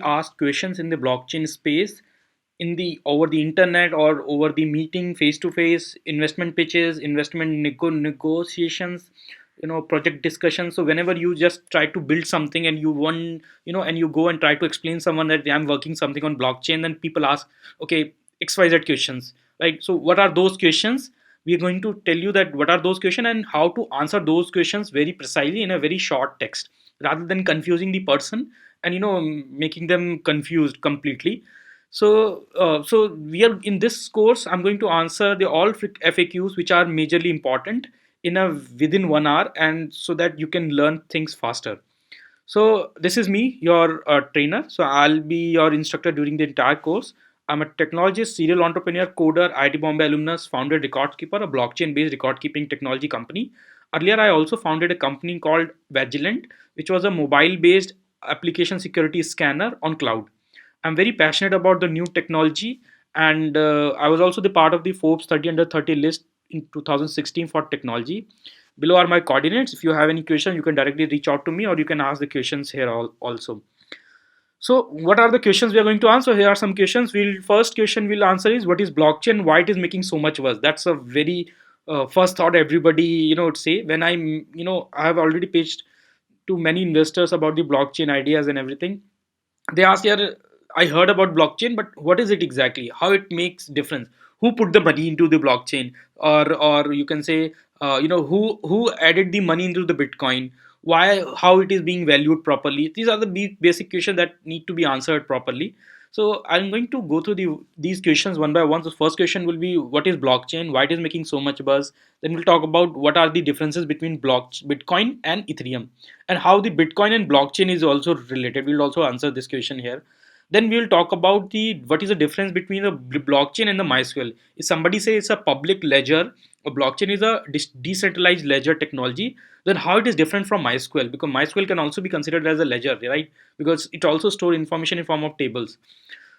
ask questions in the blockchain space in the over the internet or over the meeting face to face, investment pitches, investment negotiations, project discussions. So whenever you just try to build something and you want, and you go and try to explain someone that I'm working something on blockchain, then people ask, okay, xyz questions, right? So what are those questions? We are going to tell you that what are those questions and how to answer those questions very precisely in a very short text, rather than confusing the person and making them confused completely. So we are in this course. I'm going to answer the all FAQs which are majorly important in a within 1 hour, and so that you can learn things faster. So this is me, your trainer. So I'll be your instructor during the entire course. I'm a technologist, serial entrepreneur, coder, IIT Bombay alumnus, founder, record keeper, a blockchain-based record-keeping technology company. Earlier, I also founded a company called Vigilant, which was a mobile-based application security scanner on cloud. I'm very passionate about the new technology, and I was also the part of the Forbes 30 under 30 list in 2016 for technology. Below are my coordinates. If you have any questions, you can directly reach out to me, or you can ask the questions here also. So, what are the questions we are going to answer? Here are some questions. First question we'll answer is, what is blockchain? Why it is making so much buzz? That's a very first thought everybody would say. When I have already pitched to many investors about the blockchain ideas and everything. They ask, yeah, I heard about blockchain, but what is it exactly? How it makes difference? Who put the money into the blockchain? Or you can say, who added the money into the Bitcoin? Why? How it is being valued properly? These are the basic questions that need to be answered properly. So I'm going to go through these questions one by one. So first question will be, what is blockchain? Why it is making so much buzz? Then we'll talk about what are the differences between Bitcoin and Ethereum, and how the Bitcoin and blockchain is also related. We'll also answer this question here. Then we'll talk about the what is the difference between the blockchain and the MySQL. If somebody says it's a public ledger, a blockchain is a decentralized ledger technology, then how it is different from MySQL? Because MySQL can also be considered as a ledger, right? Because it also stores information in form of tables.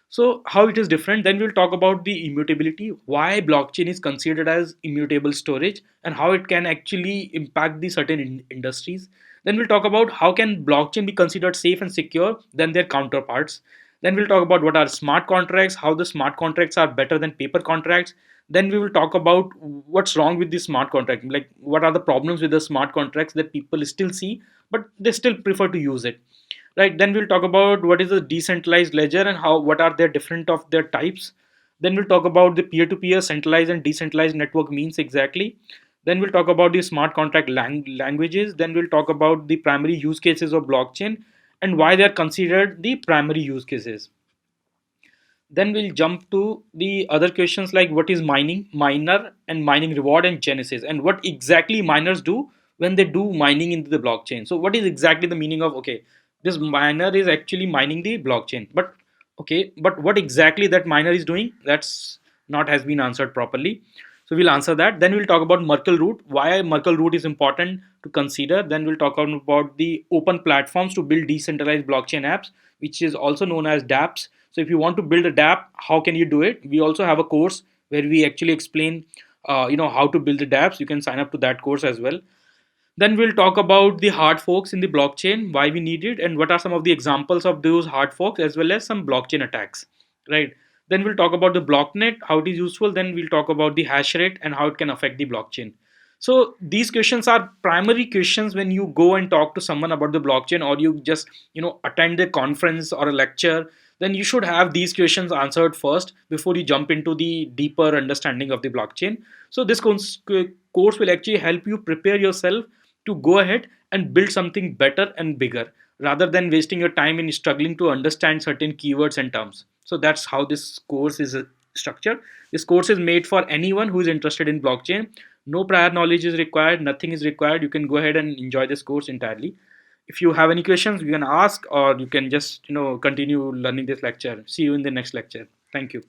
So how it is different? Then we'll talk about the immutability, why blockchain is considered as immutable storage, and how it can actually impact the certain industries. Then we'll talk about how can blockchain be considered safe and secure than their counterparts. Then we'll talk about what are smart contracts, how the smart contracts are better than paper contracts. Then we will talk about what's wrong with the smart contract, like what are the problems with the smart contracts that people still see, but they still prefer to use it. Right. Then we'll talk about what is a decentralized ledger and how what are their different of their types. Then we'll talk about the peer-to-peer centralized and decentralized network means exactly. Then we'll talk about the smart contract languages. Then we'll talk about the primary use cases of blockchain and why they are considered the primary use cases. Then we'll jump to the other questions like what is mining, miner, and mining reward and genesis, and what exactly miners do when they do mining into the blockchain. So, what is exactly the meaning of, okay, this miner is actually mining the blockchain, but okay, but what exactly that miner is doing? That's not has been answered properly. So we'll answer that. Then we'll talk about Merkle root, why Merkle root is important to consider. Then we'll talk about the open platforms to build decentralized blockchain apps, which is also known as dApps. So if you want to build a dApp, how can you do it? We also have a course where we actually explain, how to build the dApps. You can sign up to that course as well. Then we'll talk about the hard forks in the blockchain, why we need it, and what are some of the examples of those hard forks, as well as some blockchain attacks, right? Then we'll talk about the blocknet, how it is useful. Then we'll talk about the hash rate and how it can affect the blockchain. So these questions are primary questions when you go and talk to someone about the blockchain, or you just attend a conference or a lecture. Then you should have these questions answered first before you jump into the deeper understanding of the blockchain. So this course will actually help you prepare yourself to go ahead and build something better and bigger, rather than wasting your time in struggling to understand certain keywords and terms. So that's how this course is structured. This course is made for anyone who is interested in blockchain. No prior knowledge is required, nothing is required. You can go ahead and enjoy this course entirely. If you have any questions, you can ask, or you can just continue learning this lecture. See you in the next lecture. Thank you.